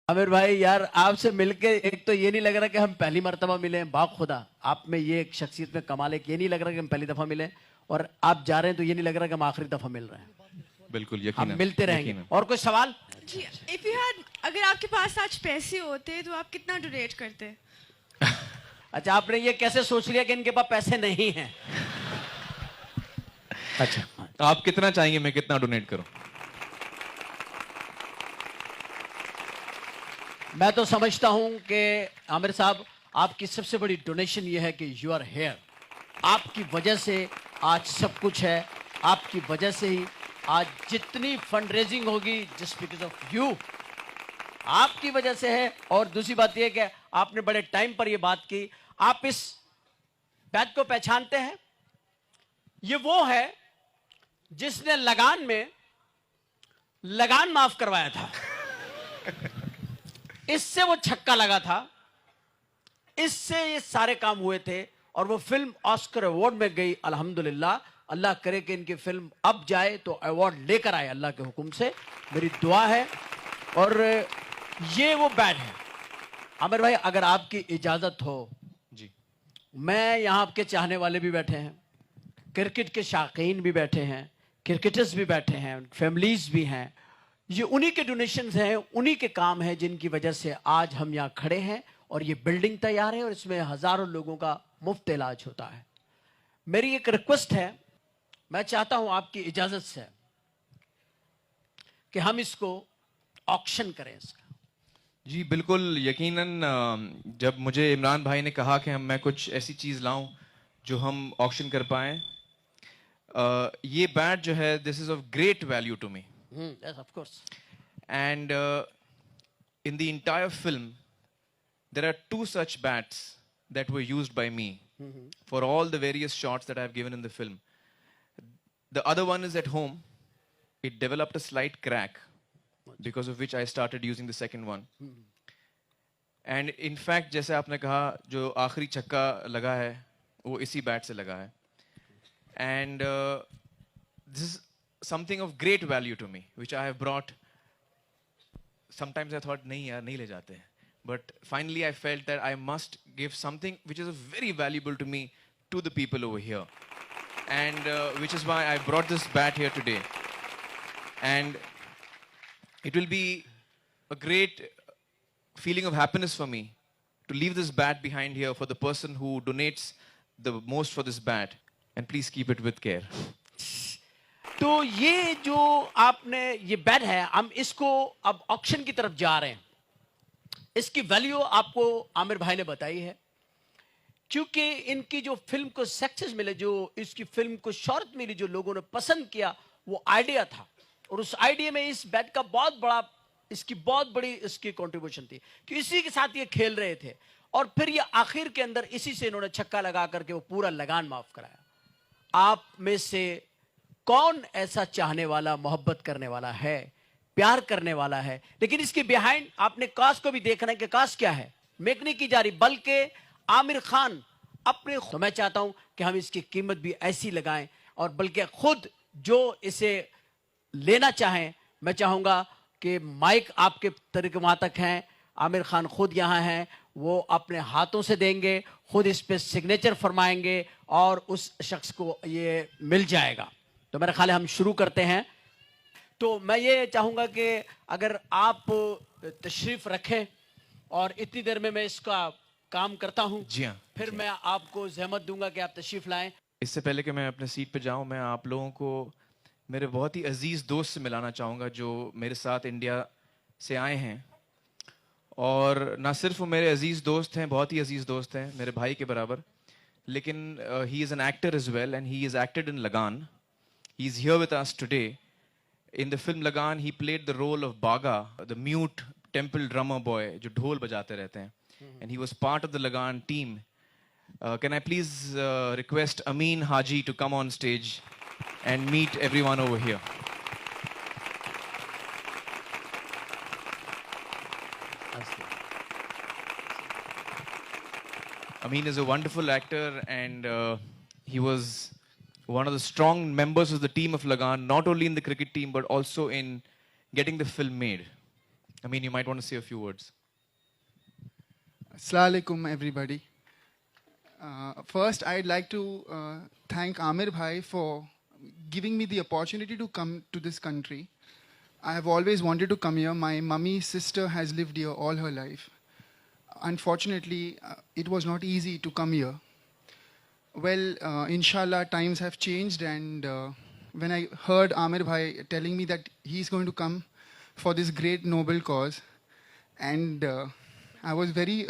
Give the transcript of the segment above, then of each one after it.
आमिर भाई यार आपसे मिलके एक तो ये नहीं लग रहा कि हम पहली मर्तबा मिले हैं। बाखुदा आप में ये एक शख्सियत में कमाल है कि ये नहीं लग रहा कि हम पहली दफा मिले हैं, और आप जा रहे हैं तो ये नहीं लग रहा कि हम आखिरी दफा मिल रहे हैं। बिल्कुल हम यकीनन मिलते रहेंगे। यकीनन। और कोई सवाल? जी, इफ यू हैड, अगर आपके पास आज पैसे होते तो आप कितना डोनेट करते? अच्छा, आपने ये कैसे सोच लिया कि इनके पास पैसे नहीं हैं? अच्छा, आप कितना चाहेंगे मैं कितना डोनेट करूं? मैं तो समझता हूं कि आमिर साहब आपकी सबसे बड़ी डोनेशन ये है कि यू आर हेयर। आपकी वजह से आज सब कुछ है। आपकी वजह से ही आज जितनी फंड रेजिंग होगी जस्ट बिकॉज ऑफ यू, आपकी वजह से है। और दूसरी बात यह कि आपने बड़े टाइम पर यह बात की। आप इस बात को पहचानते हैं? ये वो है जिसने लगान में लगान माफ करवाया था। इससे वो छक्का लगा था, इससे ये सारे काम हुए थे, और वो फिल्म ऑस्कर अवार्ड में गई। अल्हम्दुलिल्लाह, अल्लाह करे कि इनकी फिल्म अब जाए तो अवार्ड लेकर आए अल्लाह के हुक्म से, मेरी दुआ है। और ये वो बैट है। आमिर भाई अगर आपकी इजाजत हो जी, मैं यहां आपके चाहने वाले भी बैठे हैं, क्रिकेट के शाकीन भी बैठे हैं, क्रिकेटर्स भी बैठे हैं, फैमिलीज भी हैं। ये उन्हीं के डोनेशंस हैं, उन्हीं के काम हैं जिनकी वजह से आज हम यहाँ खड़े हैं और ये बिल्डिंग तैयार है और इसमें हजारों लोगों का मुफ्त इलाज होता है। मेरी एक रिक्वेस्ट है, मैं चाहता हूं आपकी इजाजत से कि हम इसको ऑक्शन करें इसका। जी बिल्कुल यकीनन। जब मुझे इमरान भाई ने कहा कि मैं कुछ ऐसी चीज़ लाऊं जो हम ऑक्शन कर पाएं, ये बैट जो है this is of great value to me. Yes, of course. And in the entire film, there are 2 such bats that were used by me for all the various shots that I have given in the film. The other one is at home. It developed a slight crack, because of which I started using the second one. And in fact, जैसे आपने कहा, जो आखिरी छक्का लगा है वो इसी बैट से लगा है. And this is something of great value to me, which I have brought. Sometimes I thought, नहीं यार नहीं ले जाते हैं. But finally I felt that I must give something which is very valuable to me to the people over here. And which is why I brought this bat here today. And it will be a great feeling of happiness for me to leave this bat behind here for the person who donates the most for this bat. And please keep it with care. तो ये जो आपने ये bat है, हम इसको अब auction की तरफ जा रहे हैं। इसकी वैल्यू आपको आमिर भाई ने बताई है, क्योंकि इनकी जो फिल्म को सक्सेस मिले, जो इसकी फिल्म को शोहरत मिली, जो लोगों ने पसंद किया, वो आइडिया था। और उस आइडिया में इस बैट का बहुत बड़ी इसकी कंट्रीब्यूशन थी कि इसी के साथ ये खेल रहे थे, और फिर ये आखिर के अंदर इसी से इन्होंने छक्का लगा करके वो पूरा लगान माफ कराया। आप में से कौन ऐसा चाहने वाला, मोहब्बत करने वाला है, प्यार करने वाला है? लेकिन इसके बिहाइंड आपने कास्ट को भी देखना है कि कास्ट क्या है। मेक नहीं की जा रही, बल्कि आमिर खान अपने, तो मैं चाहता हूं कि हम इसकी कीमत भी ऐसी लगाएं, और बल्कि खुद जो इसे लेना चाहें, मैं चाहूंगा कि माइक आपके तरीके वहां तक हैं, आमिर खान खुद यहां हैं, वो अपने हाथों से देंगे, खुद इस पे सिग्नेचर फरमाएंगे और उस शख्स को ये मिल जाएगा। तो मेरा ख्याल है हम शुरू करते हैं। तो मैं ये चाहूंगा कि अगर आप तशरीफ रखें, और इतनी देर में मैं इसका काम करता हूं। जी हाँ, फिर मैं आपको जहमत दूंगा कि आप तशरीफ लाएं। इससे पहले कि मैं अपने सीट पे जाऊं, मैं आप लोगों को मेरे बहुत ही अजीज दोस्त से मिलाना चाहूँगा जो मेरे साथ इंडिया से आए हैं। और ना सिर्फ वो मेरे अजीज दोस्त हैं, बहुत ही अजीज दोस्त हैं, मेरे भाई के बराबर, लेकिन he is an actor as well, and he is acted in Lagaan. He is here with us today. In the film Lagan, he played the role of Baga, the mute temple drummer boy, जो ढोल बजाते रहते हैं. And he was part of the Lagan team. Can I please request Amin Haji to come on stage and meet everyone over here? Amin is a wonderful actor, and he was one of the strong members of the team of Lagan, not only in the cricket team, but also in getting the film made. I mean, you might want to say a few words. Assalamu alaikum, everybody. First, I'd like to thank Amir Bhai for giving me the opportunity to come to this country. I have always wanted to come here. My mummy's sister has lived here all her life. Unfortunately, it was not easy to come here. Well, inshallah, times have changed, and when I heard Amir Bhai telling me that he's going to come for this great noble cause, and I was very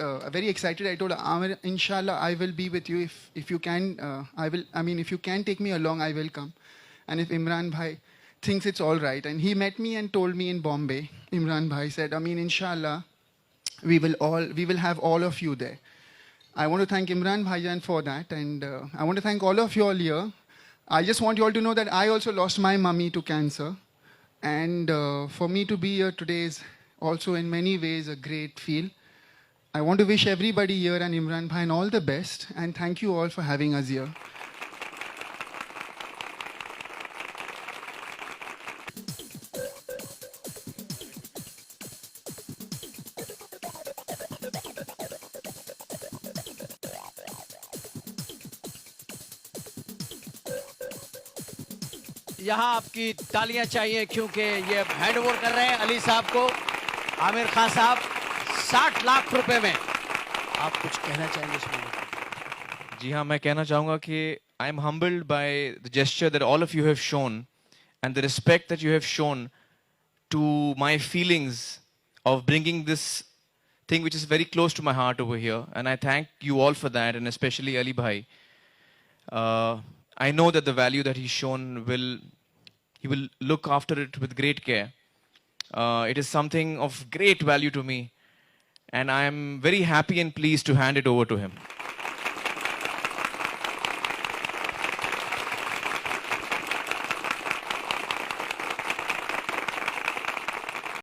excited. I told Amir, inshallah, I will be with you. If you can, if you can take me along, I will come. And if Imran Bhai thinks it's all right, and he met me and told me in Bombay, Imran Bhai said, inshallah, we will have all of you there. I want to thank Imran Bhaijan for that, and I want to thank all of you all here. I just want you all to know that I also lost my mummy to cancer, and for me to be here today is also in many ways a great feel. I want to wish everybody here and Imran Bhai all the best, and thank you all for having us here. यहाँ आपकी तालियां चाहिए क्योंकि ये hand over कर रहे हैं अली साहब को। आमिर खान साहब 60 लाख रुपए में, आप कुछ कहना चाहेंगे इसमें? जी हाँ, मैं कहना चाहूँगा कि I am humbled by the gesture that all of you have shown and the respect that you have shown to my feelings of bringing this thing which is very close to my heart over here, and I thank you all for that, and especially Ali Bhai. I know that the value that he's shown he will look after it with great care. It is something of great value to me, and I am very happy and pleased to hand it over to him.